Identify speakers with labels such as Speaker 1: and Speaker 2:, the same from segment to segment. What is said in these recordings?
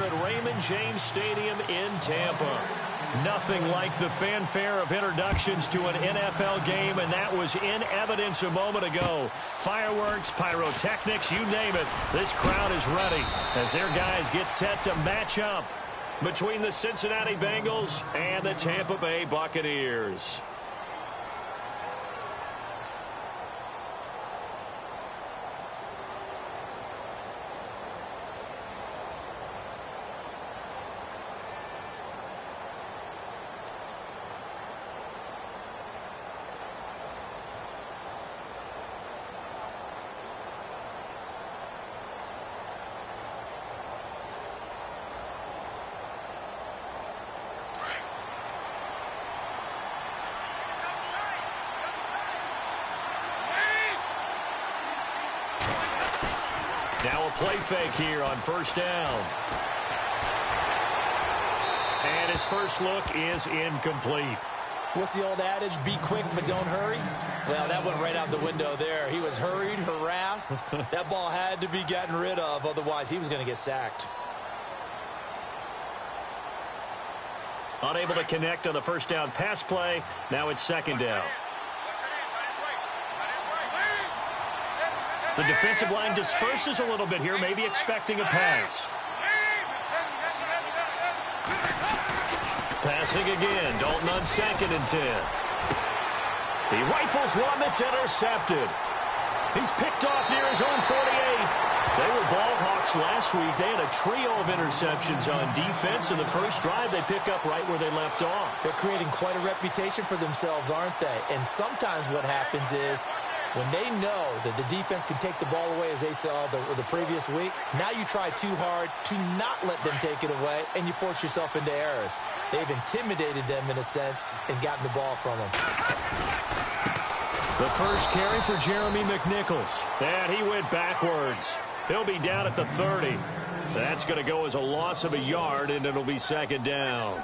Speaker 1: here at Raymond James Stadium in Tampa. Nothing like the fanfare of introductions to an NFL game, and that was in evidence a moment ago. Fireworks, pyrotechnics, you name it. This crowd is ready as their guys get set to match up between the Cincinnati Bengals and the Tampa Bay Buccaneers. Now a play fake here on first down. And his first look is incomplete.
Speaker 2: What's the old adage? Be quick, but don't hurry. Well, that went right out the window there. He was hurried, harassed. That ball had to be gotten rid of. Otherwise, he was going to get sacked.
Speaker 1: Unable to connect on the first down pass play. Now it's second down. The defensive line disperses a little bit here, maybe expecting a pass. Passing again. Dalton on 2nd and 10. He rifles one that's intercepted. He's picked off near his own 48. They were ball hawks last week. They had a trio of interceptions on defense. In the first drive, they pick up right where they left off.
Speaker 2: They're creating quite a reputation for themselves, aren't they? And sometimes what happens is, when they know that the defense can take the ball away, as they saw the previous week, now you try too hard to not let them take it away, and you force yourself into errors. They've intimidated them, in a sense, and gotten the ball from them.
Speaker 1: The first carry for Jeremy McNichols. And he went backwards. He'll be down at the 30. That's going to go as a loss of a yard, and it'll be second down.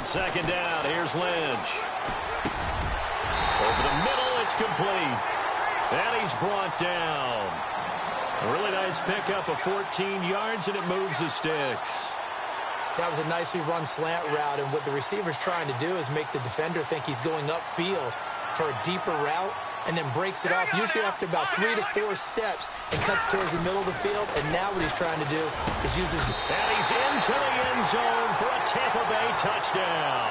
Speaker 1: Second down, here's Lynch. Over the middle, it's complete. And he's brought down. A really nice pickup of 14 yards, and it moves the sticks.
Speaker 2: That was a nicely run slant route, and what the receiver's trying to do is make the defender think he's going upfield for a deeper route, and then breaks it off, usually after about 3 to 4 steps, and cuts towards the middle of the field. And now what he's trying to do is use his...
Speaker 1: And he's into the end zone for a Tampa Bay touchdown.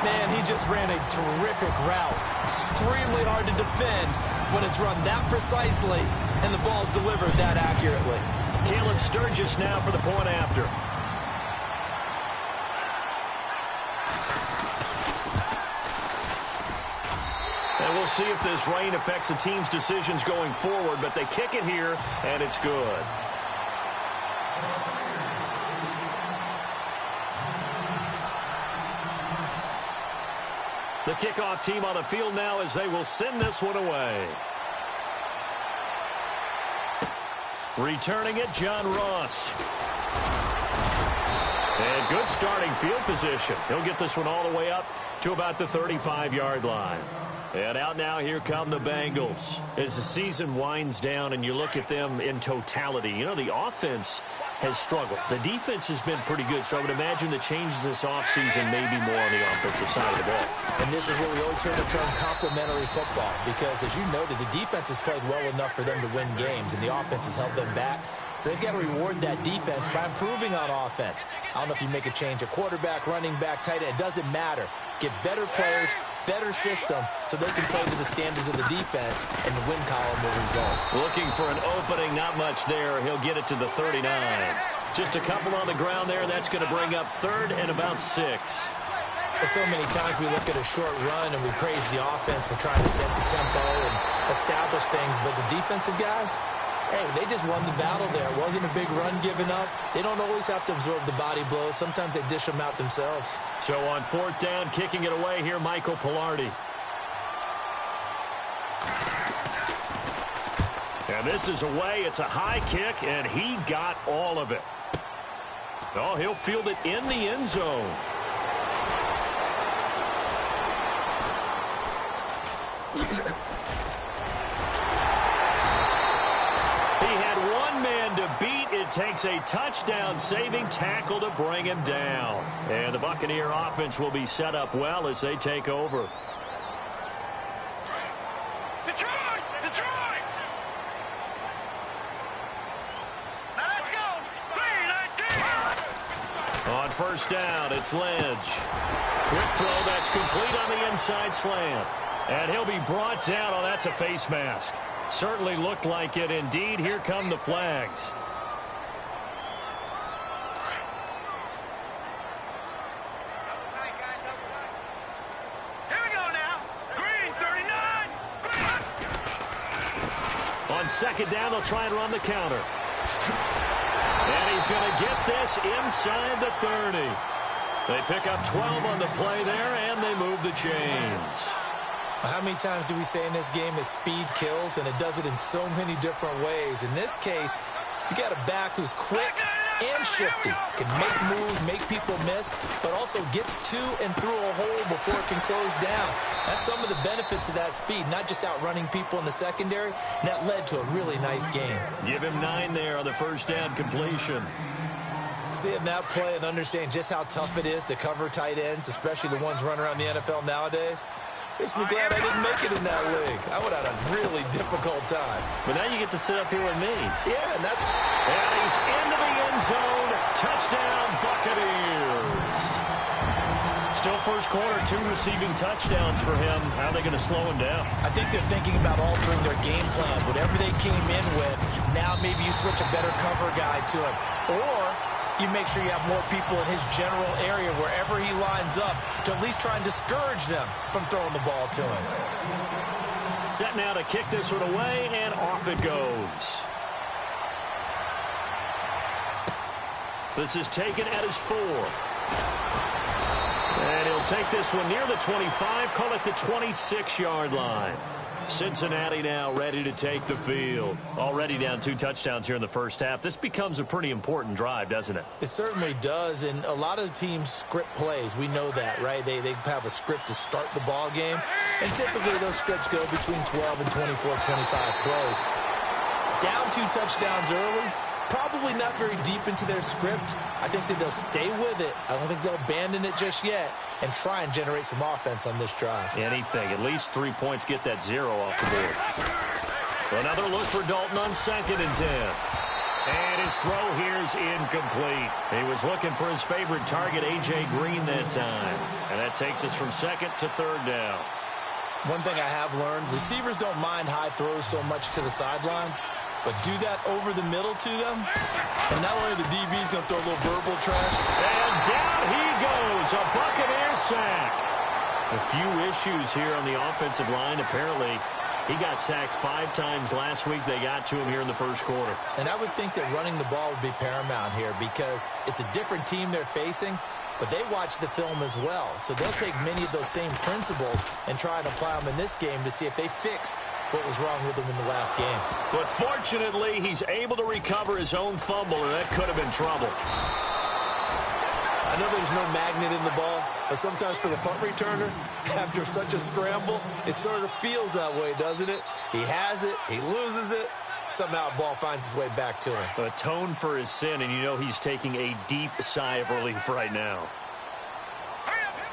Speaker 2: Man, he just ran a terrific route. Extremely hard to defend when it's run that precisely, and the ball's delivered that accurately.
Speaker 1: Caleb Sturgis now for the point after. And we'll see if this rain affects the team's decisions going forward, but they kick it here, and it's good. The kickoff team on the field now as they will send this one away. Returning it, John Ross. And good starting field position. He'll get this one all the way up to about the 35-yard line. And out now, here come the Bengals. As the season winds down and you look at them in totality, you know, the offense has struggled. The defense has been pretty good, so I would imagine the changes this offseason may be more on the offensive side of the ball.
Speaker 2: And this is where we always hear the term complementary football, because as you noted, the defense has played well enough for them to win games, and the offense has held them back. So they've got to reward that defense by improving on offense. I don't know if you make a change, a quarterback, running back, tight end, it doesn't matter. Get better players, better system, so they can play to the standards of the defense, and the win column will result.
Speaker 1: Looking for an opening, not much there. He'll get it to the 39. Just a couple on the ground there. That's going to bring up 3rd and about 6.
Speaker 2: Well, so many times we look at a short run and we praise the offense for trying to set the tempo and establish things, but the defensive guys, hey, they just won the battle there. It wasn't a big run given up. They don't always have to absorb the body blows. Sometimes they dish them out themselves.
Speaker 1: So on 4th down, kicking it away here, Michael Pilardi. And this is away. It's a high kick, and he got all of it. Oh, he'll field it in the end zone. He had one man to beat. It takes a touchdown-saving tackle to bring him down. And the Buccaneer offense will be set up well as they take over. On first down, it's Ledge. Quick throw that's complete on the inside slant. And he'll be brought down. Oh, that's a face mask. Certainly looked like it. Indeed, here come the flags.
Speaker 3: Here we go now. Green, 39. Green.
Speaker 1: On second down, they'll try and run the counter. And he's going to get this inside the 30. They pick up 12 on the play there, and they move the chains.
Speaker 2: How many times do we say in this game that speed kills, and it does it in so many different ways? In this case, you got a back who's quick and shifty, can make moves, make people miss, but also gets to and through a hole before it can close down. That's some of the benefits of that speed, not just outrunning people in the secondary, and that led to a really nice game.
Speaker 1: Give him 9 there on the first down completion.
Speaker 2: Seeing that play and understand just how tough it is to cover tight ends, especially the ones running around the NFL nowadays, makes me glad I didn't make it in that league. I would have had a really difficult time.
Speaker 1: But now you get to sit up here with me.
Speaker 2: Yeah, and that's...
Speaker 1: And he's into the end zone. Touchdown, Buccaneers. Still first quarter, 2 receiving touchdowns for him. How are they going to slow him down?
Speaker 2: I think they're thinking about altering their game plan. Whatever they came in with, now maybe you switch a better cover guy to him. Or you make sure you have more people in his general area wherever he lines up to at least try and discourage them from throwing the ball to him.
Speaker 1: Set now to kick this one away, and off it goes. This is taken at his 4. And he'll take this one near the 25, call it the 26-yard line. Cincinnati now ready to take the field. Already down 2 touchdowns here in the first half. This becomes a pretty important drive, doesn't it?
Speaker 2: It certainly does, and a lot of the teams script plays. We know that, right? They have a script to start the ball game, and typically those scripts go between 12 and 24, 25 plays. Down 2 touchdowns early, probably not very deep into their script. I think that they'll stay with it. I don't think they'll abandon it just yet and try and generate some offense on this drive.
Speaker 1: Anything. At least 3 points, get that 0 off the board. Another look for Dalton on 2nd and 10. And his throw here's incomplete. He was looking for his favorite target, A.J. Green, that time. And that takes us from 2nd to 3rd down.
Speaker 2: One thing I have learned, receivers don't mind high throws so much to the sideline, but do that over the middle to them, and not only the DB's going to throw a little verbal trash.
Speaker 1: And down he goes, a Buccaneer sack. A few issues here on the offensive line. Apparently, he got sacked 5 times last week. They got to him here in the first quarter.
Speaker 2: And I would think that running the ball would be paramount here because it's a different team they're facing, but they watch the film as well. So they'll take many of those same principles and try and apply them in this game to see if they fixed what was wrong with him in the last game.
Speaker 1: But fortunately, he's able to recover his own fumble, and that could have been trouble.
Speaker 2: I know there's no magnet in the ball, but sometimes for the punt returner, after such a scramble, it sort of feels that way, doesn't it? He has it, he loses it, somehow the ball finds its way back to him.
Speaker 1: Atone for his sin, and you know he's taking a deep sigh of relief right now.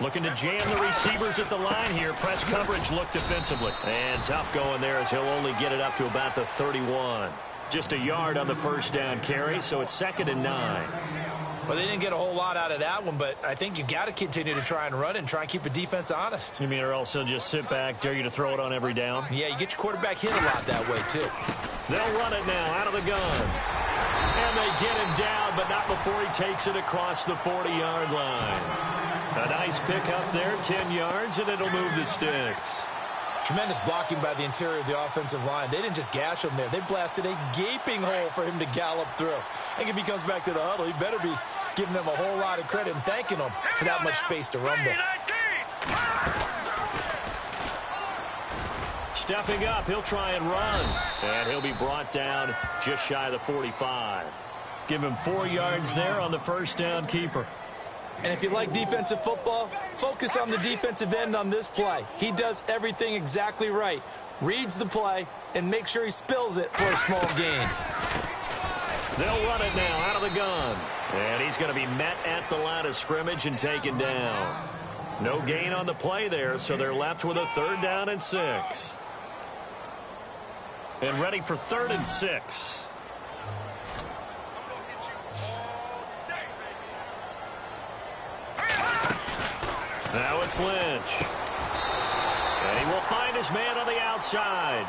Speaker 1: Looking to jam the receivers at the line here. Press coverage look defensively. And tough going there as he'll only get it up to about the 31. Just a yard on the first down carry, so it's 2nd and 9.
Speaker 2: Well, they didn't get a whole lot out of that one, but I think you've got to continue to try and run and try and keep the defense honest.
Speaker 1: You mean or else he'll just sit back, dare you to throw it on every down?
Speaker 2: Yeah, you get your quarterback hit a lot that way, too.
Speaker 1: They'll run it now out of the gun. And they get him down, but not before he takes it across the 40-yard line. A nice pick up there, 10 yards, and it'll move the sticks.
Speaker 2: Tremendous blocking by the interior of the offensive line. They didn't just gash him there. They blasted a gaping hole for him to gallop through. I think if he comes back to the huddle, he better be giving them a whole lot of credit and thanking them for that much space to rumble.
Speaker 1: stepping up. He'll try and run. And he'll be brought down just shy of the 45. Give him 4 yards there on the first down keeper.
Speaker 2: And if you like defensive football, focus on the defensive end on this play. He does everything exactly right. Reads the play and make sure he spills it for a small gain.
Speaker 1: They'll run it now out of the gun. And he's going to be met at the line of scrimmage and taken down. No gain on the play there, so they're left with a 3rd down and 6. And ready for 3rd and 6. Now it's Lynch. And he will find his man on the outside.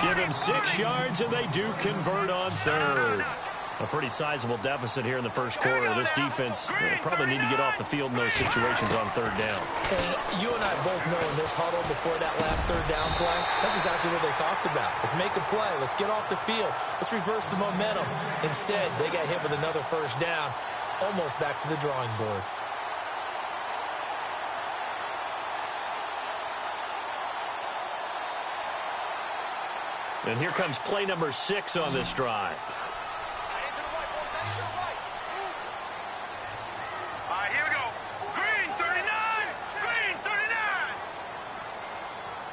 Speaker 1: Give him 6 yards, and they do convert on 3rd. A pretty sizable deficit here in the first quarter. This defense probably need to get off the field in those situations on 3rd down.
Speaker 2: And you and I both know in this huddle before that last 3rd down play, that's exactly what they talked about. Let's make a play. Let's get off the field. Let's reverse the momentum. Instead, they got hit with another 1st down, almost back to the drawing board.
Speaker 1: And here comes play number 6 on this drive.
Speaker 3: All right, here we go. Green 39. Green 39.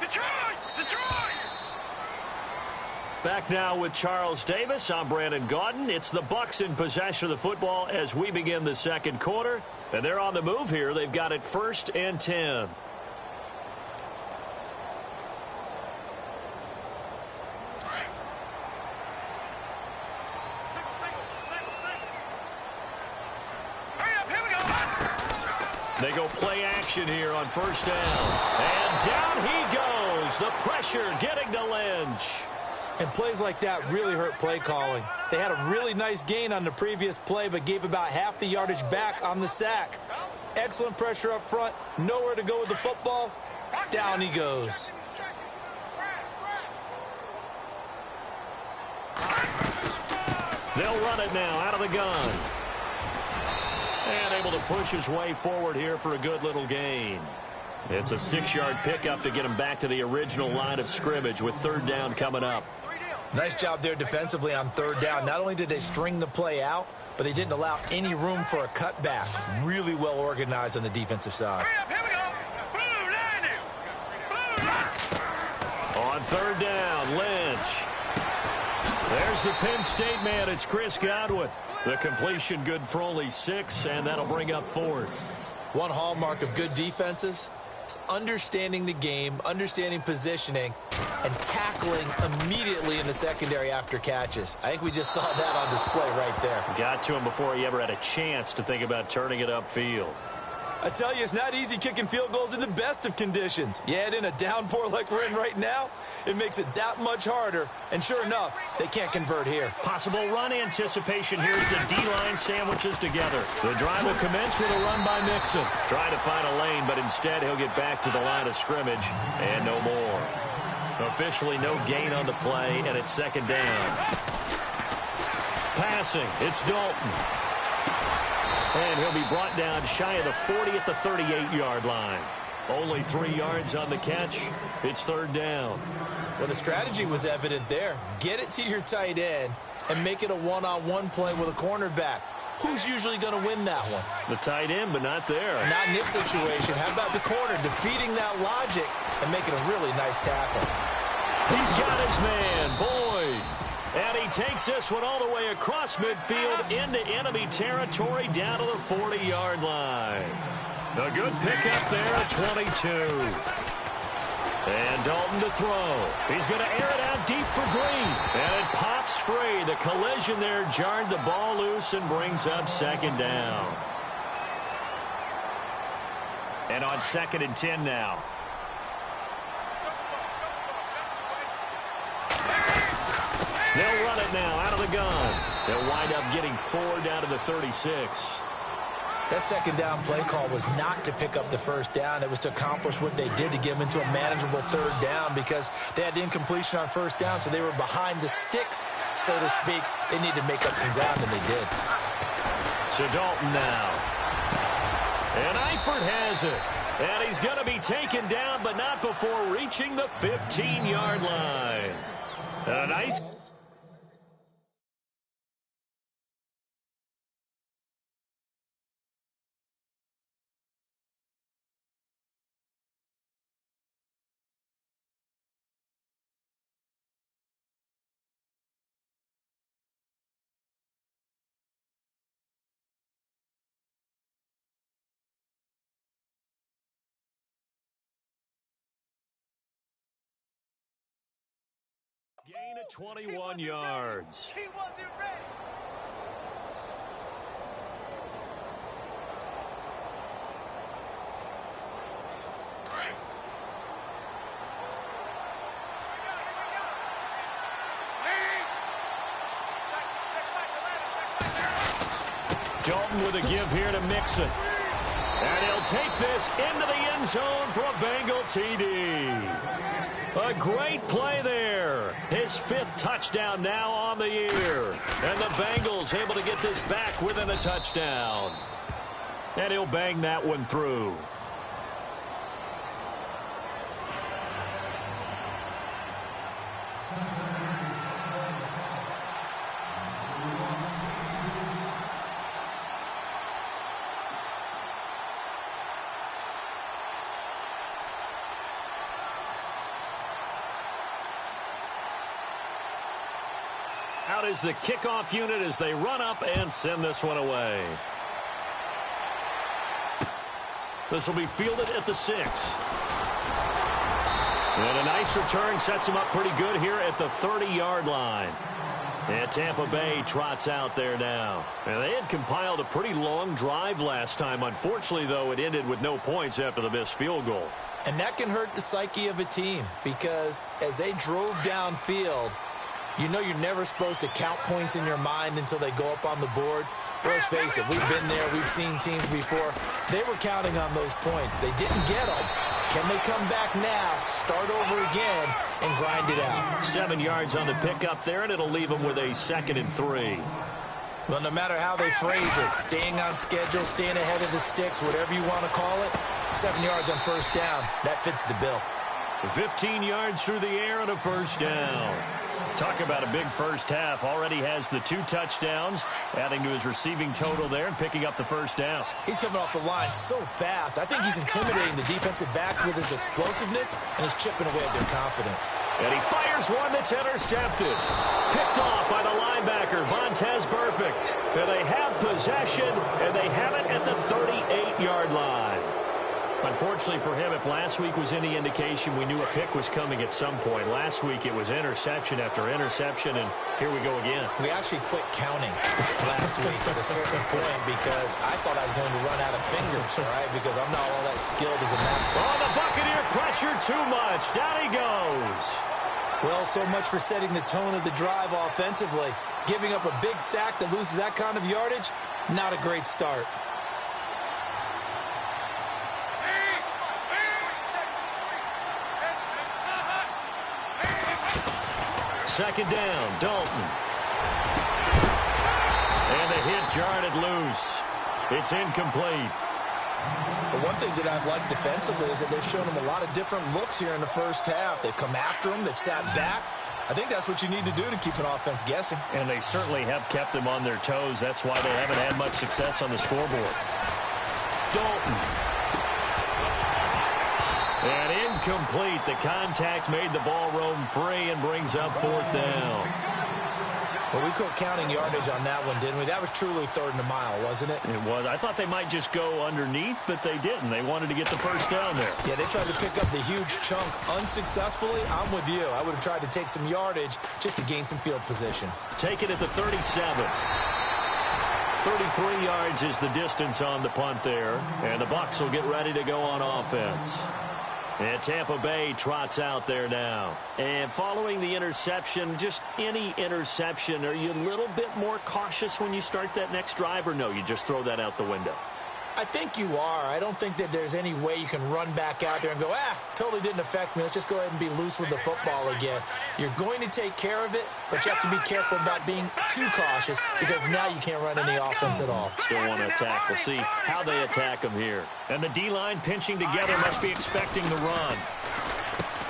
Speaker 3: Detroit. Detroit.
Speaker 1: Back now with Charles Davis. I'm Brandon Gaudin. It's the Bucs in possession of the football as we begin the second quarter. And they're on the move here. They've got it 1st and 10. They go play action here on 1st down. And down he goes. The pressure getting to Lynch.
Speaker 2: And plays like that really hurt play calling. They had a really nice gain on the previous play, but gave about half the yardage back on the sack. Excellent pressure up front. Nowhere to go with the football. Down he goes.
Speaker 1: They'll run it now out of the gun. And able to push his way forward here for a good little gain. It's a 6-yard pickup to get him back to the original line of scrimmage with 3rd down coming up.
Speaker 2: Nice job there defensively on 3rd down. Not only did they string the play out, but they didn't allow any room for a cutback. Really well organized on the defensive side.
Speaker 3: Here we go. Blue line. Blue line.
Speaker 1: On 3rd down, Lynch. There's the Penn State man. It's Chris Godwin. The completion good for only 6, and that'll bring up 4th.
Speaker 2: One hallmark of good defenses is understanding the game, understanding positioning, and tackling immediately in the secondary after catches. I think we just saw that on display right there.
Speaker 1: Got to him before he ever had a chance to think about turning it upfield.
Speaker 2: I tell you, it's not easy kicking field goals in the best of conditions. You add in a downpour like we're in right now, it makes it that much harder. And sure enough, they can't convert here.
Speaker 1: Possible run anticipation. Here's the D-line sandwiches together. The drive will commence with a run by Mixon. Trying to find a lane, but instead he'll get back to the line of scrimmage and no more. Officially no gain on the play, and it's 2nd down. Passing, it's Dalton. And he'll be brought down shy of the 40 at the 38-yard line. Only 3 yards on the catch. It's 3rd down.
Speaker 2: Well, the strategy was evident there. Get it to your tight end and make it a one-on-one play with a cornerback. Who's usually going to win that one?
Speaker 1: The tight end, but not there.
Speaker 2: Not in this situation. How about the corner defeating that logic and making a really nice tackle?
Speaker 1: He's got his man, Boyd. And he takes this one all the way across midfield into enemy territory down to the 40-yard line. A good pickup there at 22. And Dalton to throw. He's going to air it out deep for Green. And it pops free. The collision there jarred the ball loose and brings up 2nd down. And on 2nd and 10 now. They'll run it now out of the gun. They'll wind up getting 4 down to the 36.
Speaker 2: That 2nd down play call was not to pick up the 1st down. It was to accomplish what they did to get them into a manageable 3rd down because they had incompletion on 1st down, so they were behind the sticks, so to speak. They needed to make up some ground, and they did.
Speaker 1: So Dalton now. And Eifert has it. And he's going to be taken down, but not before reaching the 15-yard line. A nice... Gain of 21 yards.
Speaker 3: He wasn't ready.
Speaker 1: Dalton with a give here to Mixon. And he'll take this into the end zone for a Bengal TD. A great play there. His 5th touchdown now on the year. And the Bengals able to get this back within a touchdown. And he'll bang that one through. Out is the kickoff unit as they run up and send this one away. This will be fielded at the 6. And a nice return sets him up pretty good here at the 30-yard line. And Tampa Bay trots out there now. And they had compiled a pretty long drive last time. Unfortunately, though, it ended with no points after the missed field goal.
Speaker 2: And that can hurt the psyche of a team because as they drove downfield, you know you're never supposed to count points in your mind until they go up on the board. Well, let's face it, we've been there. We've seen teams before. They were counting on those points. They didn't get them. Can they come back now, start over again, and grind it out?
Speaker 1: 7 yards on the pickup there, and it'll leave them with a 2nd and 3.
Speaker 2: Well, no matter how they phrase it, staying on schedule, staying ahead of the sticks, whatever you want to call it, 7 yards on first down, that fits the bill.
Speaker 1: 15 yards through the air and a first down. Talk about a big first half. Already has the 2 touchdowns, adding to his receiving total there and picking up the first down.
Speaker 2: He's coming off the line so fast. I think he's intimidating the defensive backs with his explosiveness, and he's chipping away at their confidence.
Speaker 1: And he fires one that's intercepted. Picked off by the linebacker, Vontaze Burfict. And they have possession, and they have it at the 38-yard line. Unfortunately for him, if last week was any indication, we knew a pick was coming at some point. Last week it was interception after interception, and here we go again.
Speaker 2: We actually quit counting last week at a certain point because I thought I was going to run out of fingers, all right, because I'm not all that skilled as a man.
Speaker 1: Oh, the Buccaneer pressure too much. Down he goes.
Speaker 2: Well, so much for setting the tone of the drive offensively. Giving up a big sack that loses that kind of yardage, not a great start.
Speaker 1: Second down, Dalton. And the hit jarred it loose. It's incomplete.
Speaker 2: The one thing that I've liked defensively is that they've shown him a lot of different looks here in the first half. They've come after him. They've sat back. I think that's what you need to do to keep an offense guessing.
Speaker 1: And they certainly have kept them on their toes. That's why they haven't had much success on the scoreboard. Dalton. And incomplete. The contact made the ball roam free and brings up 4th down.
Speaker 2: Well, we quit counting yardage on that one, didn't we? That was truly 3rd and a mile, wasn't it?
Speaker 1: It was. I thought they might just go underneath, but they didn't. They wanted to get the first down there.
Speaker 2: Yeah, they tried to pick up the huge chunk unsuccessfully. I'm with you. I would have tried to take some yardage just to gain some field position.
Speaker 1: Take it at the 37. 33 yards is the distance on the punt there, and the Bucs will get ready to go on offense. And Tampa Bay trots out there now. And following the interception, just any interception, are you a little bit more cautious when you start that next drive, or no, you just throw that out the window?
Speaker 2: I think you are. I don't think that there's any way you can run back out there and go, totally didn't affect me. Let's just go ahead and be loose with the football again. You're going to take care of it, but you have to be careful about being too cautious because now you can't run any offense at all.
Speaker 1: Still want to attack. We'll see how they attack them here. And the D-line pinching together must be expecting the run.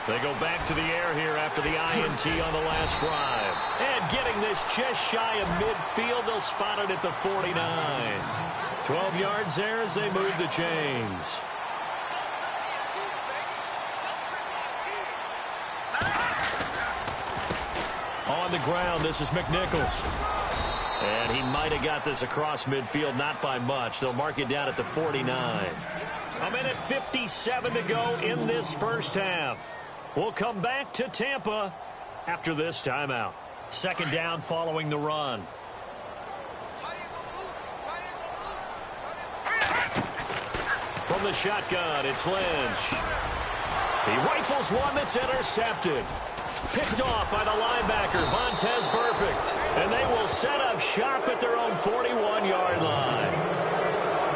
Speaker 1: They go back to the air here after the INT on the last drive. And getting this just shy of midfield, they'll spot it at the 49. 12 yards there as they move the chains. On the ground, this is McNichols. And he might have got this across midfield, not by much. They'll mark it down at the 49. A minute 57 to go in this first half. We'll come back to Tampa after this timeout. Second down following the run. From the shotgun, it's Lynch. He rifles one that's intercepted. Picked off by the linebacker, Vontaze Burfict. And they will set up shop at their own 41-yard line.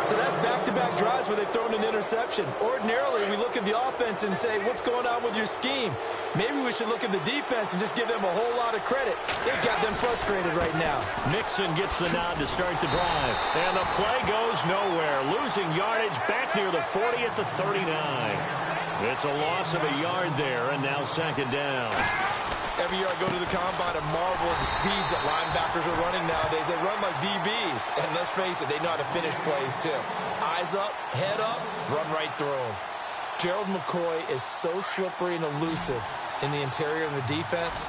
Speaker 2: So that's back-to-back drives where they've thrown an interception. Ordinarily, we look at the offense and say, what's going on with your scheme? Maybe we should look at the defense and just give them a whole lot of credit. They've got them frustrated right now.
Speaker 1: Mixon gets the nod to start the drive. And the play goes nowhere. Losing yardage back near the 40 at the 39. It's a loss of a yard there, and now second down.
Speaker 2: Every year I go to the combine and marvel at the speeds that linebackers are running nowadays. They run like DBs. And let's face it, they know how to finish plays too. Eyes up, head up, run right through them. Gerald McCoy is so slippery and elusive in the interior of the defense.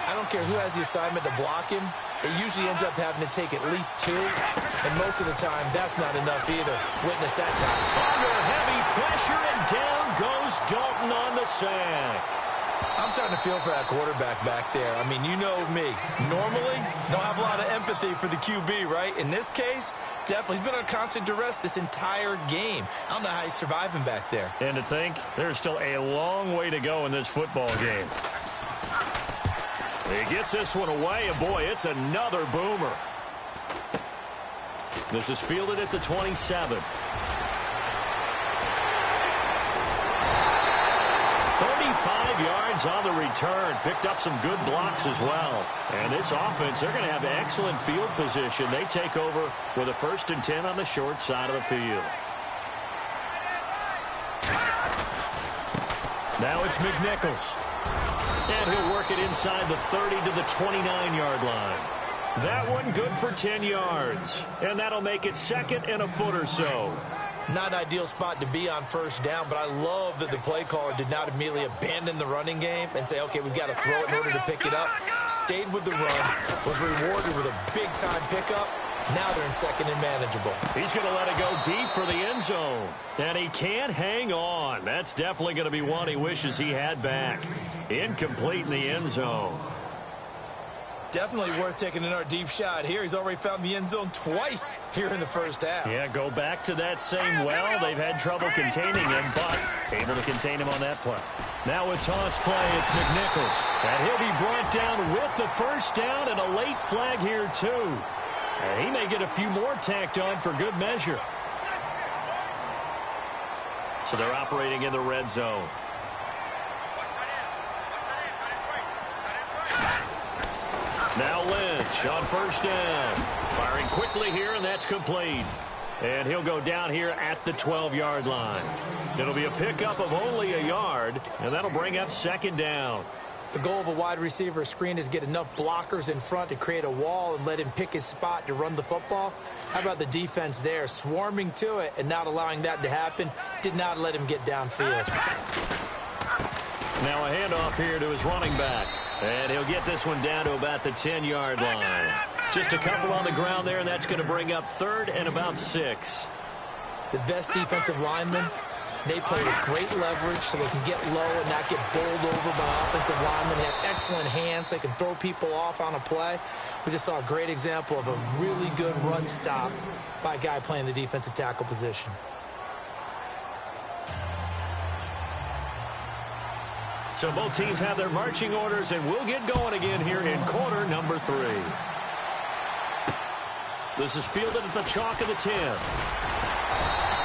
Speaker 2: I don't care who has the assignment to block him. It usually ends up having to take at least two. And most of the time, that's not enough either. Witness that time.
Speaker 1: Under heavy pressure, and down goes Dalton on the sack.
Speaker 2: I'm starting to feel for that quarterback back there. I mean, you know me. Normally, don't have a lot of empathy for the QB, right? In this case, definitely. He's been on constant duress this entire game. I don't know how he's surviving back there.
Speaker 1: And to think, there's still a long way to go in this football game. He gets this one away, and boy, it's another boomer. This is fielded at the 27. 35 yards on the return. Picked up some good blocks as well. And this offense, they're going to have excellent field position. They take over with a 1st and 10 on the short side of the field. Now it's McNichols. And he'll work it inside the 30 to the 29-yard line. That one good for 10 yards. And that'll make it second and a foot or so.
Speaker 2: Not an ideal spot to be on first down, but I love that the play caller did not immediately abandon the running game and say, okay, we've got to throw it in order to pick it up. Stayed with the run, was rewarded with a big-time pickup. Now they're in second and manageable.
Speaker 1: He's going to let it go deep for the end zone. And he can't hang on. That's definitely going to be one he wishes he had back. Incomplete in the end zone.
Speaker 2: Definitely worth taking another deep shot here. He's already found the end zone twice here in the first half.
Speaker 1: Yeah, go back to that same well. They've had trouble containing him, but able to contain him on that play. Now a toss play, it's McNichols. And he'll be brought down with the first down and a late flag here, too. And he may get a few more tacked on for good measure. So they're operating in the red zone. Now Lynch on first down. Firing quickly here, and that's complete. And he'll go down here at the 12-yard line. It'll be a pickup of only a yard, and that'll bring up second down.
Speaker 2: The goal of a wide receiver screen is get enough blockers in front to create a wall and let him pick his spot to run the football. How about the defense there, swarming to it and not allowing that to happen? Did not let him get downfield.
Speaker 1: Now a handoff here to his running back. And he'll get this one down to about the 10-yard line. Just a couple on the ground there, and that's going to bring up third and about 6.
Speaker 2: The best defensive linemen, they play with great leverage so they can get low and not get bowled over by offensive linemen. They have excellent hands. They can throw people off on a play. We just saw a great example of a really good run stop by a guy playing the defensive tackle position.
Speaker 1: So both teams have their marching orders, and we'll get going again here in quarter number 3. This is fielded at the chalk of the 10.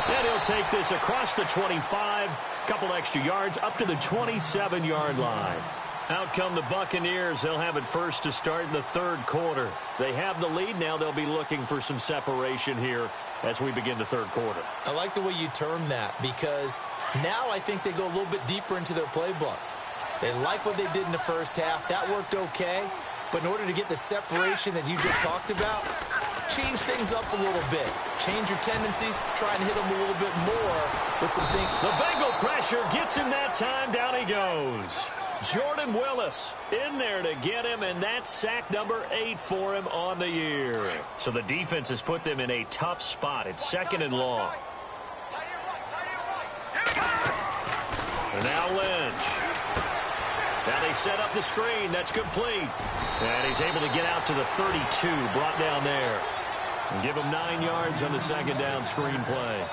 Speaker 1: And he'll take this across the 25, couple extra yards up to the 27-yard line. Out come the Buccaneers. They'll have it first to start in the third quarter. They have the lead now. They'll be looking for some separation here as we begin the third quarter.
Speaker 2: I like the way you term that, because now I think they go a little bit deeper into their playbook. They like what they did in the first half. That worked okay. But in order to get the separation that you just talked about, change things up a little bit. Change your tendencies. Try and hit them a little bit more with some things.
Speaker 1: The Bengal pressure gets him that time. Down he goes. Jordan Willis in there to get him, and that's sack number 8 for him on the year. So the defense has put them in a tough spot. It's 2nd and long. And now Lynch. Now they set up the screen. That's complete. And he's able to get out to the 32, brought down there. And give him 9 yards on the 2nd down screen play.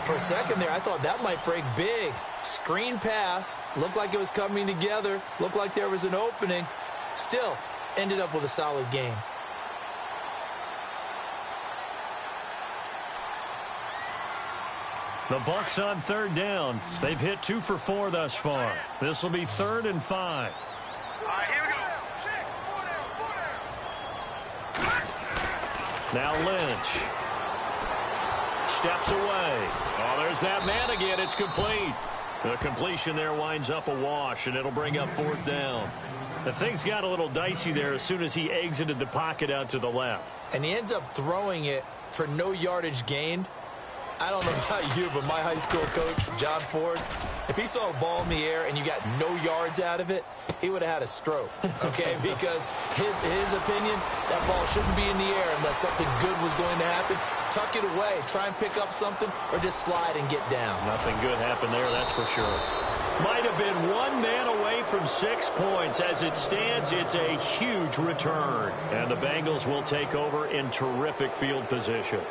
Speaker 2: For a second there, I thought that might break big. Screen pass. Looked like it was coming together. Looked like there was an opening. Still, ended up with a solid game.
Speaker 1: The Bucs on 3rd down. They've hit 2 for 4 thus far. This will be 3rd and 5.
Speaker 3: All right, here we go.
Speaker 1: Now Lynch. Steps away. Oh, there's that man again. It's complete. The completion there winds up a wash, and it'll bring up 4th down. The things got a little dicey there as soon as he exited the pocket out to the left.
Speaker 2: And he ends up throwing it for no yardage gained. I don't know about you, but my high school coach, John Ford, if he saw a ball in the air and you got no yards out of it, he would have had a stroke, okay? Because his opinion, that ball shouldn't be in the air unless something good was going to happen. Tuck it away, try and pick up something, or just slide and get down.
Speaker 1: Nothing good happened there, that's for sure. Might have been one man away from 6 points. As it stands, it's a huge return. And the Bengals will take over in terrific field position.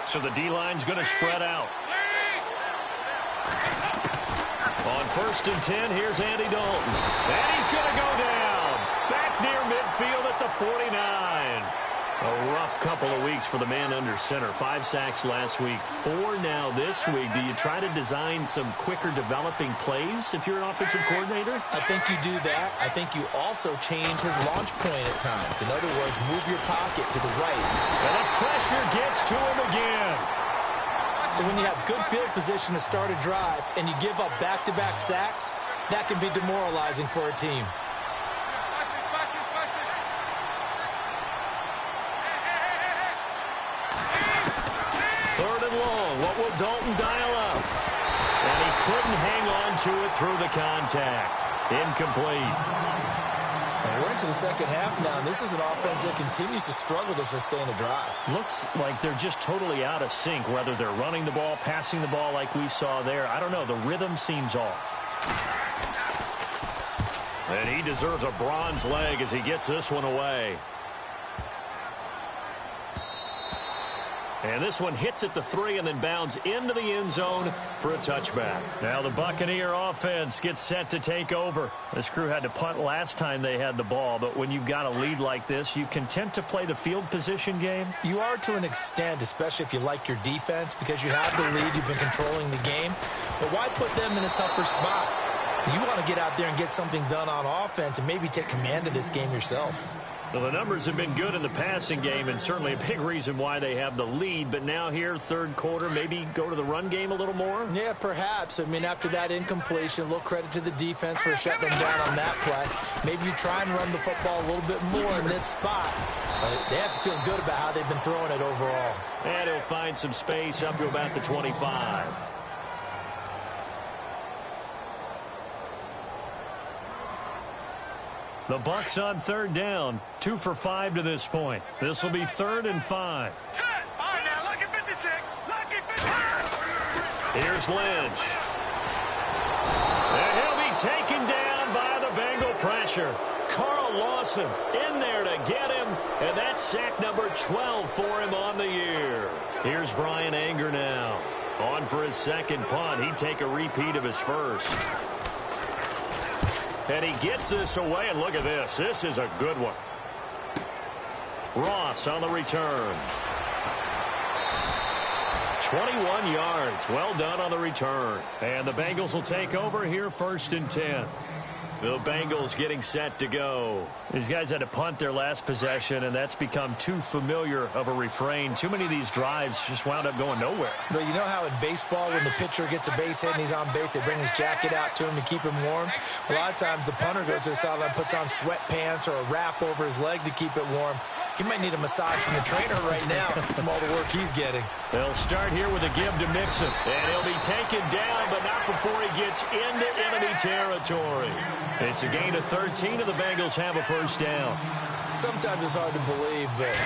Speaker 1: So the D-line's going to spread out. On 1st and 10, here's Andy Dalton. And he's going to go down. Back near midfield at the 49. A rough couple of weeks for the man under center. 5 sacks last week, 4 now this week. Do you try to design some quicker developing plays if you're an offensive coordinator?
Speaker 2: I think you do that. I think you also change his launch point at times. In other words, move your pocket to the right.
Speaker 1: And the pressure gets to him again.
Speaker 2: So when you have good field position to start a drive and you give up back-to-back sacks, that can be demoralizing for a team.
Speaker 1: What will Dalton dial up? And he couldn't hang on to it through the contact. Incomplete.
Speaker 2: And we're into the 2nd half now, and this is an offense that continues to struggle to sustain a drive.
Speaker 1: Looks like they're just totally out of sync, whether they're running the ball, passing the ball like we saw there. I don't know. The rhythm seems off. And he deserves a bronze leg as he gets this one away. And this one hits at the 3 and then bounds into the end zone for a touchback. Now the Buccaneer offense gets set to take over. This crew had to punt last time they had the ball, but when you've got a lead like this, you content to play the field position game?
Speaker 2: You are to an extent, especially if you like your defense, because you have the lead, you've been controlling the game. But why put them in a tougher spot? You want to get out there and get something done on offense and maybe take command of this game yourself.
Speaker 1: Well, the numbers have been good in the passing game, and certainly a big reason why they have the lead. But now here, 3rd quarter, maybe go to the run game a little more?
Speaker 2: Yeah, perhaps. I mean, after that incompletion, a little credit to the defense for shutting them down on that play. Maybe you try and run the football a little bit more in this spot. But they have to feel good about how they've been throwing it overall.
Speaker 1: And he'll find some space up to about the 25. The Bucs on 3rd down, 2 for 5 to this point. This will be 3rd and 5.
Speaker 3: Set. All right, now, lucky 56. Lucky 56.
Speaker 1: Here's Lynch. And he'll be taken down by the Bengal pressure. Carl Lawson in there to get him, and that's sack number 12 for him on the year. Here's Brian Anger now. On for his 2nd punt. He'd take a repeat of his first. And he gets this away, and look at this. This is a good one. Ross on the return. 21 yards. Well done on the return. And the Bengals will take over here 1st and 10. The Bengals getting set to go. These guys had to punt their last possession, and that's become too familiar of a refrain. Too many of these drives just wound up going nowhere.
Speaker 2: But you know how in baseball, when the pitcher gets a base hit and he's on base, they bring his jacket out to him to keep him warm? A lot of times the punter goes to the sideline, puts on sweatpants or a wrap over his leg to keep it warm. He might need a massage from the trainer right now from all the work he's getting.
Speaker 1: They'll start here with a give to Mixon. And he'll be taken down, but not before he gets into enemy territory. It's a gain of 13, and the Bengals have a first down.
Speaker 2: Sometimes it's hard to believe, but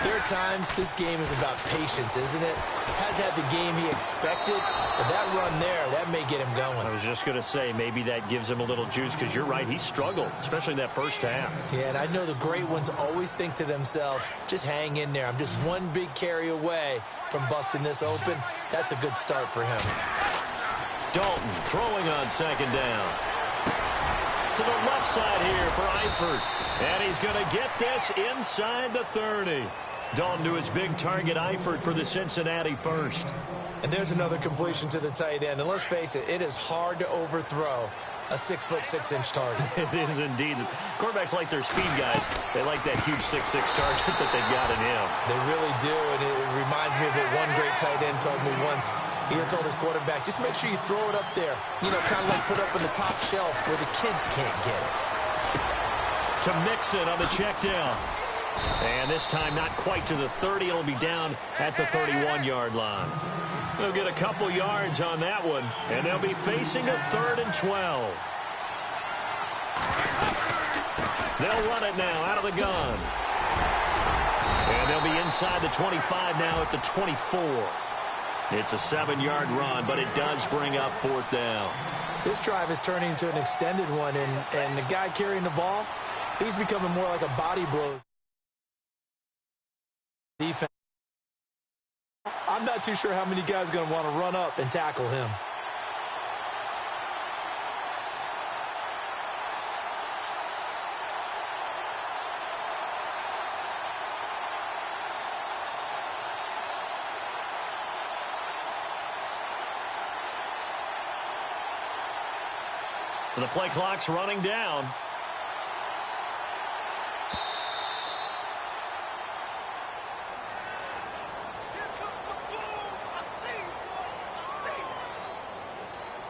Speaker 2: there are times this game is about patience, isn't it? Has had the game he expected, but that run there, that may get him going.
Speaker 1: I was just going to say, maybe that gives him a little juice, because you're right, he struggled, especially in that first half.
Speaker 2: Yeah, and I know the great ones always think to themselves, just hang in there. I'm just one big carry away from busting this open. That's a good start for him.
Speaker 1: Dalton throwing on 2nd down. To the left side here for Eifert. And he's going to get this inside the 30. Dalton to his big target, Eifert, for the Cincinnati first.
Speaker 2: And there's another completion to the tight end. And let's face it, it is hard to overthrow a 6'6" target.
Speaker 1: It is indeed. Quarterbacks like their speed guys. They like that huge 6'6" target that they've got in him.
Speaker 2: They really do, and it reminds me of what one great tight end told me once. He had told his quarterback, just make sure you throw it up there. You know, kind of like put up on the top shelf where the kids can't get it.
Speaker 1: To Mixon on the check down. And this time not quite to the 30. It'll be down at the 31-yard line. They'll get a couple yards on that one, and they'll be facing a 3rd and 12. They'll run it now out of the gun. And they'll be inside the 25 now at the 24. It's a 7-yard run, but it does bring up 4th down.
Speaker 2: This drive is turning into an extended one, and the guy carrying the ball, he's becoming more like a body blow defense. I'm not too sure how many guys are going to want to run up and tackle him.
Speaker 1: The play clock's running down.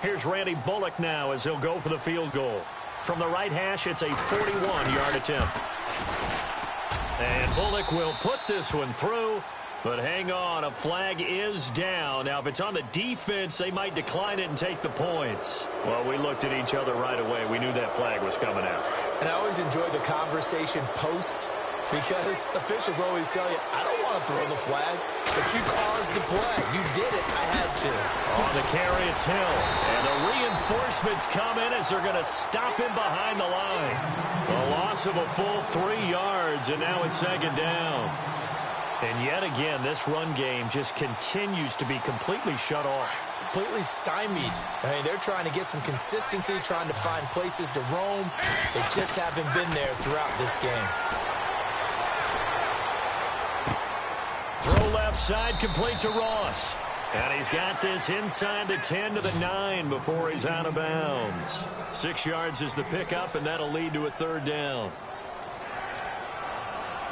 Speaker 1: Here's Randy Bullock now as he'll go for the field goal. From the right hash, it's a 41-yard attempt. And Bullock will put this one through. But hang on, a flag is down. Now, if it's on the defense, they might decline it and take the points. Well, we looked at each other right away. We knew that flag was coming out.
Speaker 2: And I always enjoy the conversation post, because officials always tell you, I don't want to throw the flag, but you caused the play. You did it. I had to.
Speaker 1: On the carry, it's Hill. And the reinforcements come in as they're going to stop him behind the line. A loss of a full 3 yards, and now it's 2nd down. And yet again, this run game just continues to be completely shut off.
Speaker 2: Completely stymied. I mean, they're trying to get some consistency, trying to find places to roam. They just haven't been there throughout this game.
Speaker 1: Throw left side, complete to Ross. And he's got this inside the 10 to the 9 before he's out of bounds. 6 yards is the pickup, and that'll lead to a 3rd down.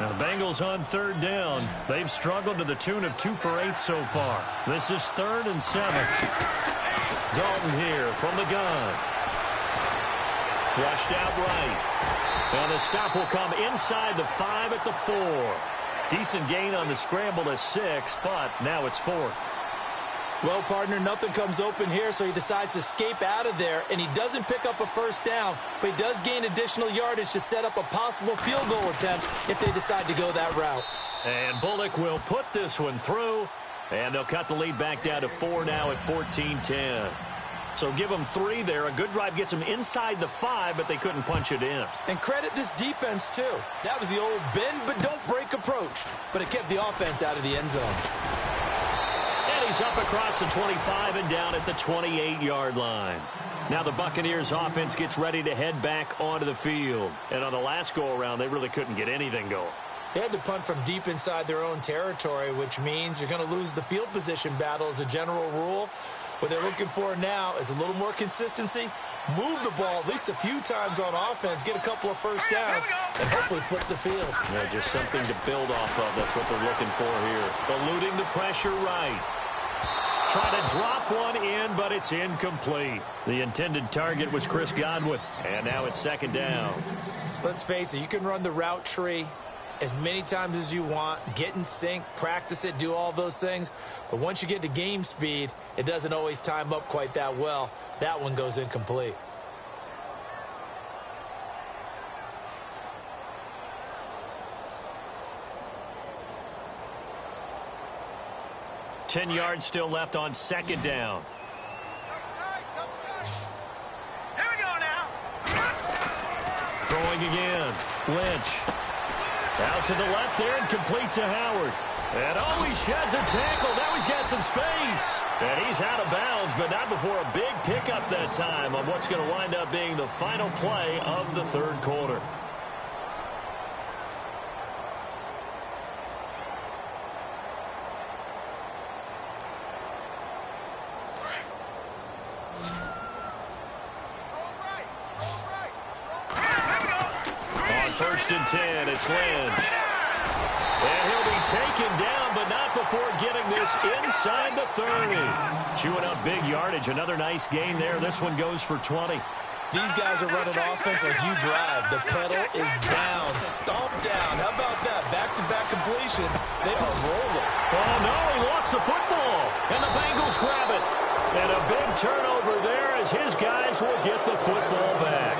Speaker 1: Now, the Bengals on 3rd down. They've struggled to the tune of 2 for 8 so far. This is 3rd and 7. Dalton here from the gun. Flushed out right. And the stop will come inside the 5 at the 4. Decent gain on the scramble to 6, but now it's 4th.
Speaker 2: Well, partner, nothing comes open here, so he decides to escape out of there, and he doesn't pick up a 1st down, but he does gain additional yardage to set up a possible field goal attempt if they decide to go that route.
Speaker 1: And Bullock will put this one through, and they'll cut the lead back down to 4 now at 14-10. So give them 3 there. A good drive gets them inside the 5, but they couldn't punch it in.
Speaker 2: And credit this defense, too. That was the old bend but don't break approach, but it kept the offense out of the end zone.
Speaker 1: And he's up across the 25 and down at the 28-yard line. Now the Buccaneers offense gets ready to head back onto the field. And on the last go-around, they really couldn't get anything going.
Speaker 2: They had to punt from deep inside their own territory, which means you're going to lose the field position battle as a general rule. What they're looking for now is a little more consistency, move the ball at least a few times on offense, get a couple of first downs, and hopefully flip the field.
Speaker 1: Yeah, just something to build off of. That's what they're looking for here. Eluding the pressure right. Try to drop one in, but it's incomplete. The intended target was Chris Godwin, and now it's second down.
Speaker 2: Let's face it, you can run the route tree as many times as you want, get in sync, practice it, do all those things. But once you get to game speed, it doesn't always time up quite that well. That one goes incomplete.
Speaker 1: Ten yards still left on second down.
Speaker 3: Here we go now.
Speaker 1: Throwing again. Lynch. Out to the left there and complete to Howard. And oh, he sheds a tackle. Now he's got some space. And he's out of bounds, but not before a big pickup that time on what's going to wind up being the final play of the third quarter. First and 10, it's Lynch. And he'll be taken down, but not before getting this inside the 30. Chewing up big yardage. Another nice gain there. This one goes for 20.
Speaker 2: These guys are running offense like you drive. The pedal is down, stomped down. How about that? Back-to-back completions. They are rollers.
Speaker 1: Oh, no, he lost the football. And the Bengals grab it. And a big turnover there as his guys will get the football back.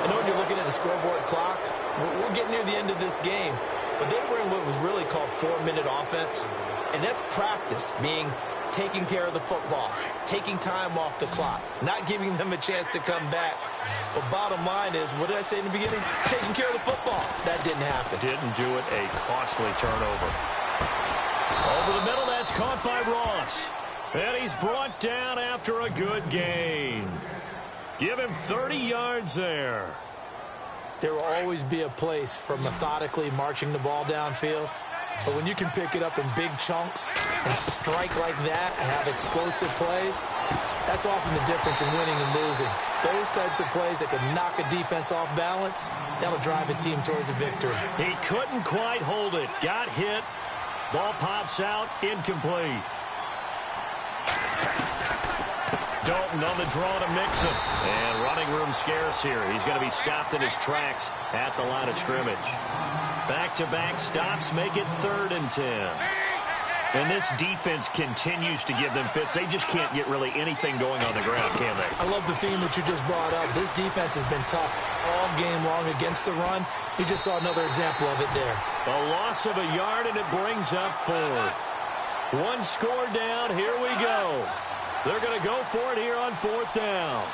Speaker 2: I know when you're looking at the scoreboard clock, we're getting near the end of this game, but they were in what was really called 4-minute offense, and that's practice, being taking care of the football, taking time off the clock, not giving them a chance to come back. But bottom line is, what did I say in the beginning? Taking care of the football. That didn't happen.
Speaker 1: Didn't do it. A costly turnover. Over the middle, that's caught by Ross. And he's brought down after a good gain. Give him 30 yards there.
Speaker 2: There will always be a place for methodically marching the ball downfield. But when you can pick it up in big chunks and strike like that and have explosive plays, that's often the difference in winning and losing. Those types of plays that can knock a defense off balance, that'll drive a team towards a victory.
Speaker 1: He couldn't quite hold it. Got hit. Ball pops out. Incomplete. Dalton on the draw to Mixon. And running room scarce here. He's going to be stopped in his tracks at the line of scrimmage. Back-to-back stops make it 3rd and 10. And this defense continues to give them fits. They just can't get really anything going on the ground, can they?
Speaker 2: I love the theme that you just brought up. This defense has been tough all game long against the run. You just saw another example of it there.
Speaker 1: A loss of a yard, and it brings up 4th. One score down. Here we go. They're going to go for it here on 4th down.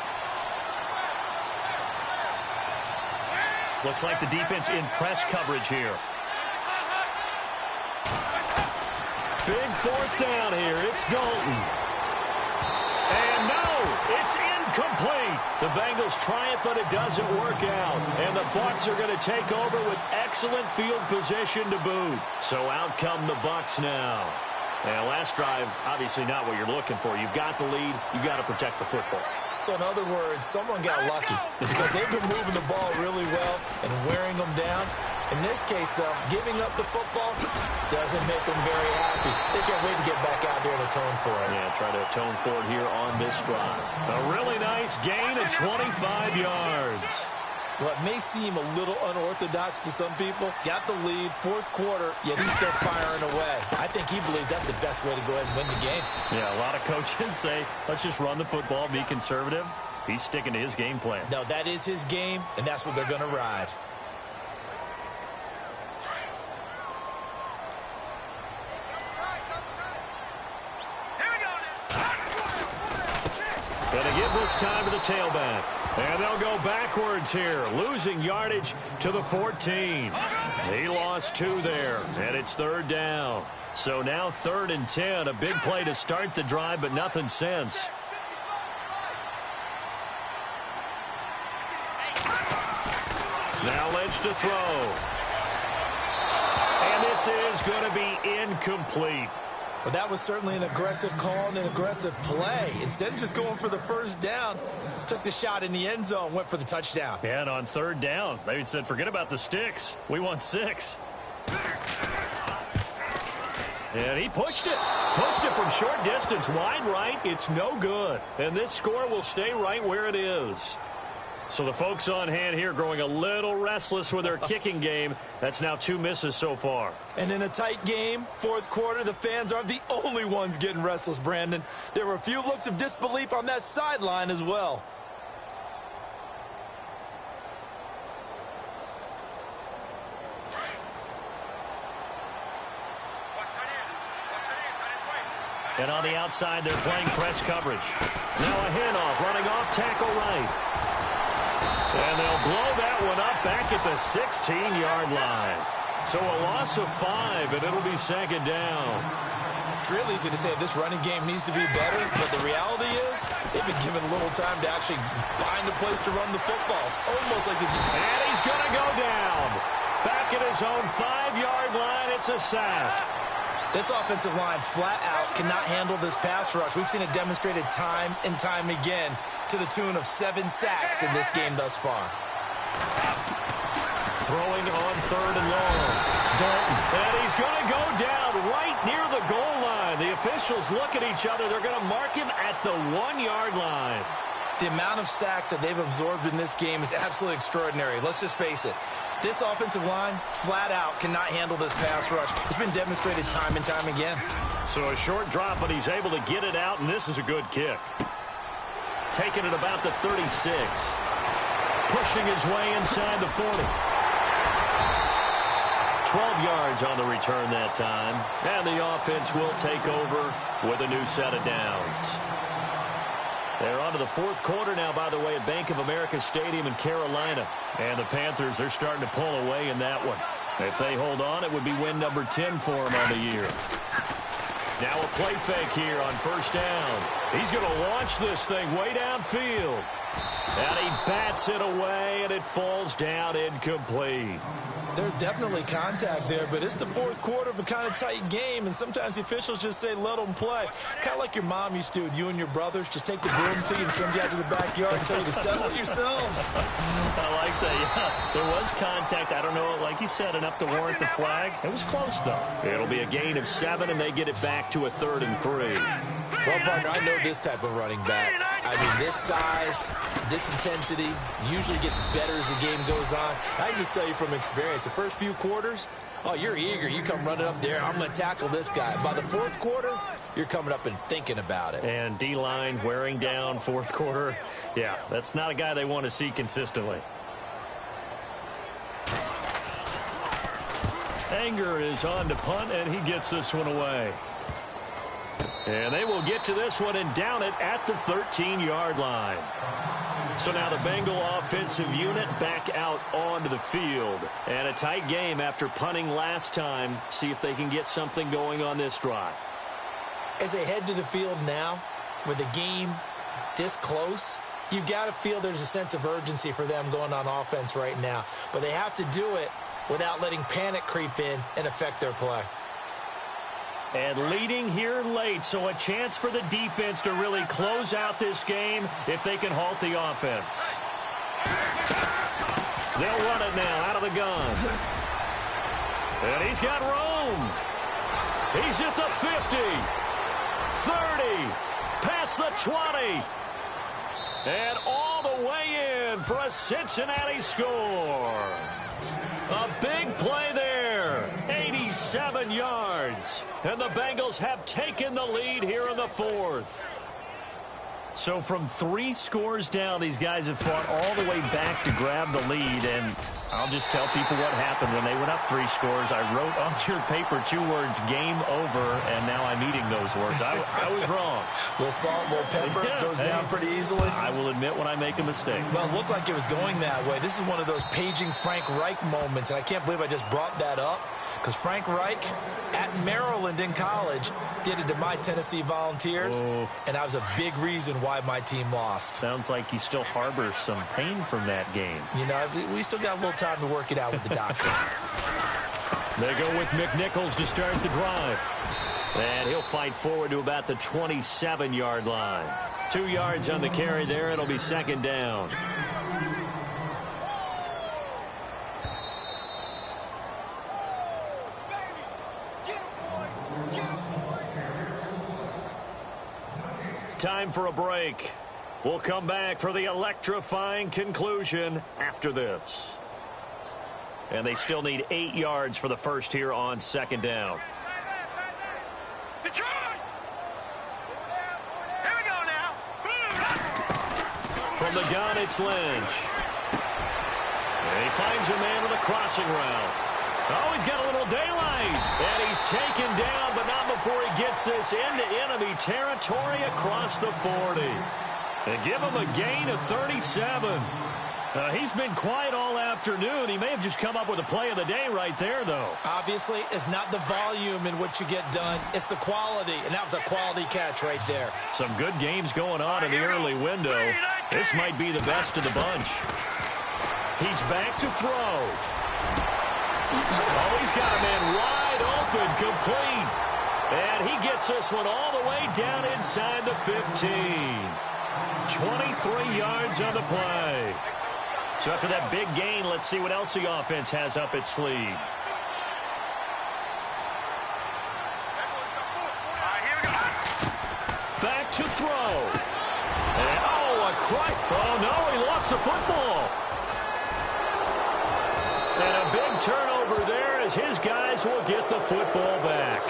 Speaker 1: Looks like the defense in press coverage here. Big 4th down here. It's Dalton. And no, it's incomplete. The Bengals try it, but it doesn't work out. And the Bucs are going to take over with excellent field position to boot. So out come the Bucs now. And last drive, obviously not what you're looking for. You've got the lead. You've got to protect the football.
Speaker 2: So in other words, someone got lucky because they've been moving the ball really well and wearing them down. In this case, though, giving up the football doesn't make them very happy. They can't wait to get back out there and atone for it.
Speaker 1: Yeah, try to atone for it here on this drive. A really nice gain of 25 yards.
Speaker 2: What may seem a little unorthodox to some people, got the lead, 4th quarter, yet he's still firing away. I think he believes that's the best way to go ahead and win the game.
Speaker 1: Yeah, a lot of coaches say, let's just run the football, be conservative. He's sticking to his game plan.
Speaker 2: No, that is his game, and that's what they're going to ride.
Speaker 1: Going to give give this time to the tailback. And they'll go backwards here, losing yardage to the 14. He lost 2 there, and it's 3rd down. So now 3rd and 10, a big play to start the drive, but nothing since. Now Lynch to throw. And this is going to be incomplete.
Speaker 2: Well, that was certainly an aggressive call and an aggressive play. Instead of just going for the first down, took the shot in the end zone, went for the touchdown.
Speaker 1: And on 3rd down, they said, forget about the sticks. We want 6. And he pushed it. Pushed it from short distance, wide right. It's no good. And this score will stay right where it is. So the folks on hand here growing a little restless with their kicking game. That's now 2 misses so far.
Speaker 2: And in a tight game, 4th quarter, the fans aren't the only ones getting restless, Brandon. There were a few looks of disbelief on that sideline as well.
Speaker 1: And on the outside, they're playing press coverage. Now a handoff, running off tackle right. And they'll blow that one up back at the 16-yard line. So a loss of 5, and it'll be 2nd down.
Speaker 2: It's real easy to say this running game needs to be better, but the reality is they've been given a little time to actually find a place to run the football. It's almost like
Speaker 1: And he's going to go down. Back at his own 5-yard line, it's a sack.
Speaker 2: This offensive line flat out cannot handle this pass rush. We've seen it demonstrated time and time again to the tune of 7 sacks in this game thus far.
Speaker 1: Throwing on 3rd and long. Dalton. And he's going to go down right near the goal line. The officials look at each other. They're going to mark him at the 1-yard line.
Speaker 2: The amount of sacks that they've absorbed in this game is absolutely extraordinary. Let's just face it. This offensive line, flat out, cannot handle this pass rush. It's been demonstrated time and time again.
Speaker 1: So a short drop, but he's able to get it out, and this is a good kick. Taking it about the 36. Pushing his way inside the 40. 12 yards on the return that time. And the offense will take over with a new set of downs. They're on to the 4th quarter now, by the way, at Bank of America Stadium in Carolina. And the Panthers, they're starting to pull away in that one. If they hold on, it would be win number 10 for them on the year. Now a play fake here on 1st down. He's going to launch this thing way downfield. And he bats it away, and it falls down incomplete.
Speaker 2: There's definitely contact there, but it's the 4th quarter of a kind of tight game, and sometimes the officials just say, let them play. Kind of like your mom used to with you and your brothers. Just take the broom to you and send you out to the backyard and tell you to settle it yourselves.
Speaker 1: I like that. Yeah, there was contact. I don't know, like you said, enough to warrant the flag. It was close, though. It'll be a gain of 7, and they get it back to a 3rd and 3.
Speaker 2: Well, partner, I know this type of running back. I mean, this size, this intensity usually gets better as the game goes on. I can just tell you from experience, the first few quarters, oh, you're eager. You come running up there, I'm going to tackle this guy. By the 4th quarter, you're coming up and thinking about it.
Speaker 1: And D-line wearing down 4th quarter. Yeah, that's not a guy they want to see consistently. Anger is on to punt, and he gets this one away. And they will get to this one and down it at the 13-yard line. So now the Bengal offensive unit back out onto the field. And a tight game after punting last time. See if they can get something going on this drive.
Speaker 2: As they head to the field now, with the game this close, you've got to feel there's a sense of urgency for them going on offense right now. But they have to do it without letting panic creep in and affect their play.
Speaker 1: And leading here late, so a chance for the defense to really close out this game if they can halt the offense. They'll run it now out of the gun. And he's got room. He's at the 50, 30, past the 20. And all the way in for a Cincinnati score. A big play there, 87 yards. And the Bengals have taken the lead here in the 4th. So from 3 scores down, these guys have fought all the way back to grab the lead. And I'll just tell people what happened when they went up 3 scores. I wrote on your paper 2 words, game over, and now I'm eating those words. I was wrong.
Speaker 2: A little salt, a little pepper, goes down pretty easily.
Speaker 1: I will admit when I make a mistake.
Speaker 2: Well, it looked like it was going that way. This is one of those paging Frank Reich moments, and I can't believe I just brought that up, because Frank Reich at Maryland in college did it to my Tennessee Volunteers, and that was a big reason why my team lost.
Speaker 1: Sounds like you still harbor some pain from that game.
Speaker 2: You know, we still got a little time to work it out with the doctor.
Speaker 1: They go with McNichols to start the drive. And he'll fight forward to about the 27-yard line. 2 yards on the carry there. It'll be second down. Time for a break. We'll come back for the electrifying conclusion after this. And they still need 8 yards for the first here on second down.
Speaker 3: Detroit! Here we go now.
Speaker 1: From the gun, it's Lynch. And he finds a man with a crossing route. Oh, he's got a little daylight. And he's taken down, but not before he gets this into enemy territory across the 40. They give him a gain of 37. He's been quiet all afternoon. He may have just come up with a play of the day right there, though.
Speaker 2: Obviously, it's not the volume in which you get done. It's the quality, and that was a quality catch right there.
Speaker 1: Some good games going on in the early window. This might be the best of the bunch. He's back to throw. Oh, he's got a man wide open, complete. And he gets this one all the way down inside the 15. 23 yards on the play. So after that big gain, let's see what else the offense has up its sleeve. Back to throw. And, oh, a crack. Oh, no, he lost the football. And a big turnover there as his guys will get the football back.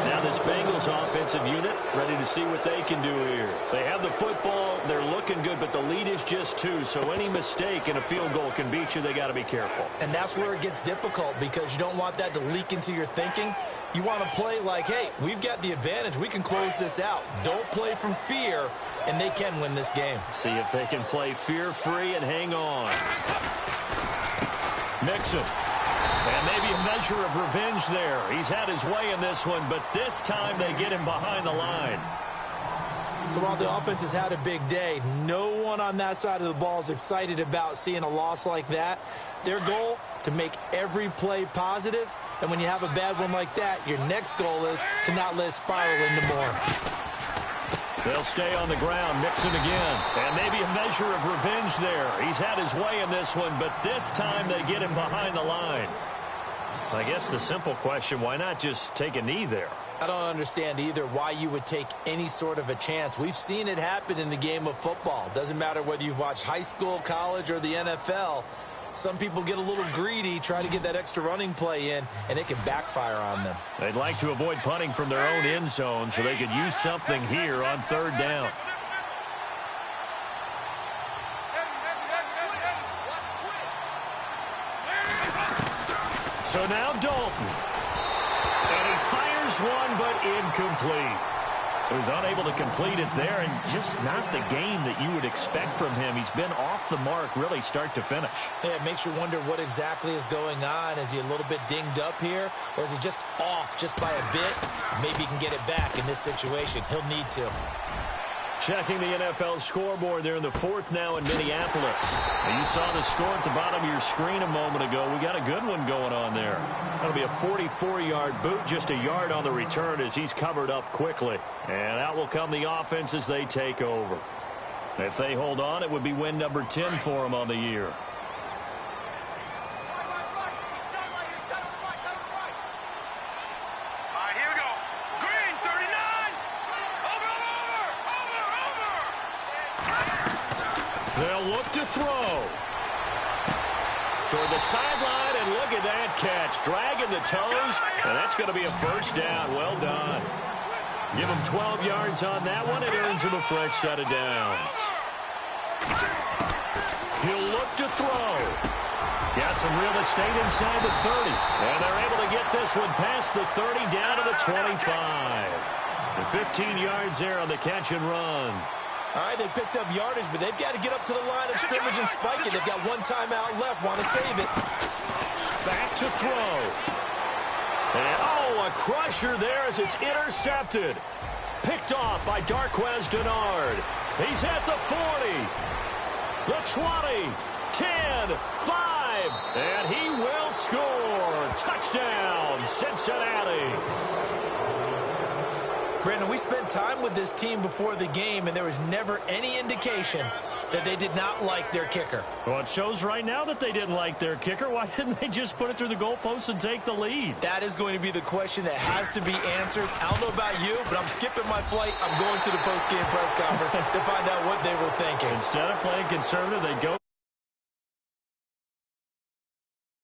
Speaker 1: Now this Bengals offensive unit ready to see what they can do here. They have the football. They're looking good, but the lead is just 2. So any mistake in a field goal can beat you. They got to be careful.
Speaker 2: And that's where it gets difficult because you don't want that to leak into your thinking. You want to play like, hey, we've got the advantage. We can close this out. Don't play from fear, and they can win this game.
Speaker 1: See if they can play fear-free and hang on. Mixon. And maybe a measure of revenge there. He's had his way in this one, but this time they get him behind the line.
Speaker 2: So while the offense has had a big day, no one on that side of the ball is excited about seeing a loss like that. Their goal, to make every play positive. And when you have a bad one like that, your next goal is to not let it spiral into more.
Speaker 1: They'll stay on the ground. Mixon again. And maybe a measure of revenge there. He's had his way in this one, but this time they get him behind the line. I guess the simple question, why not just take a knee there?
Speaker 2: I don't understand either why you would take any sort of a chance. We've seen it happen in the game of football. Doesn't matter whether you've watched high school, college, or the NFL. Some people get a little greedy, try to get that extra running play in, and it can backfire on them.
Speaker 1: They'd like to avoid punting from their own end zone so they could use something here on third down. So now Dalton. And he fires one, but incomplete. He was unable to complete it there, and just not the game that you would expect from him. He's been off the mark, really, start to finish.
Speaker 2: Yeah, it makes you wonder what exactly is going on. Is he a little bit dinged up here, or is he just off just by a bit? Maybe he can get it back in this situation. He'll need to.
Speaker 1: Checking the NFL scoreboard there in the 4th now in Minneapolis. Now you saw the score at the bottom of your screen a moment ago. We got a good one going on there. That'll be a 44-yard boot, just a yard on the return as he's covered up quickly. And out will come the offense as they take over. If they hold on, it would be win number 10 for them on the year. They'll look to throw. Toward the sideline, and look at that catch. Dragging the toes, and that's going to be a first down. Well done. Give him 12 yards on that one. It earns him a fresh set of downs. He'll look to throw. Got some real estate inside the 30. And they're able to get this one past the 30 down to the 25. The 15 yards there on the catch and run.
Speaker 2: All right, they picked up yardage, but they've got to get up to the line of scrimmage and spike it. They've got one timeout left. Want to save it.
Speaker 1: Back to throw. And, oh, a crusher there as it's intercepted. Picked off by Darquez Denard. He's at the 40. The 20. 10. 5. And he will score. Touchdown, Cincinnati.
Speaker 2: Brandon, we spent time with this team before the game, and there was never any indication that they did not like their kicker.
Speaker 1: Well, it shows right now that they didn't like their kicker. Why didn't they just put it through the goalpost and take the lead?
Speaker 2: That is going to be the question that has to be answered. I don't know about you, but I'm skipping my flight. I'm going to the post-game press conference to find out what they were thinking.
Speaker 1: Instead of playing conservative, they go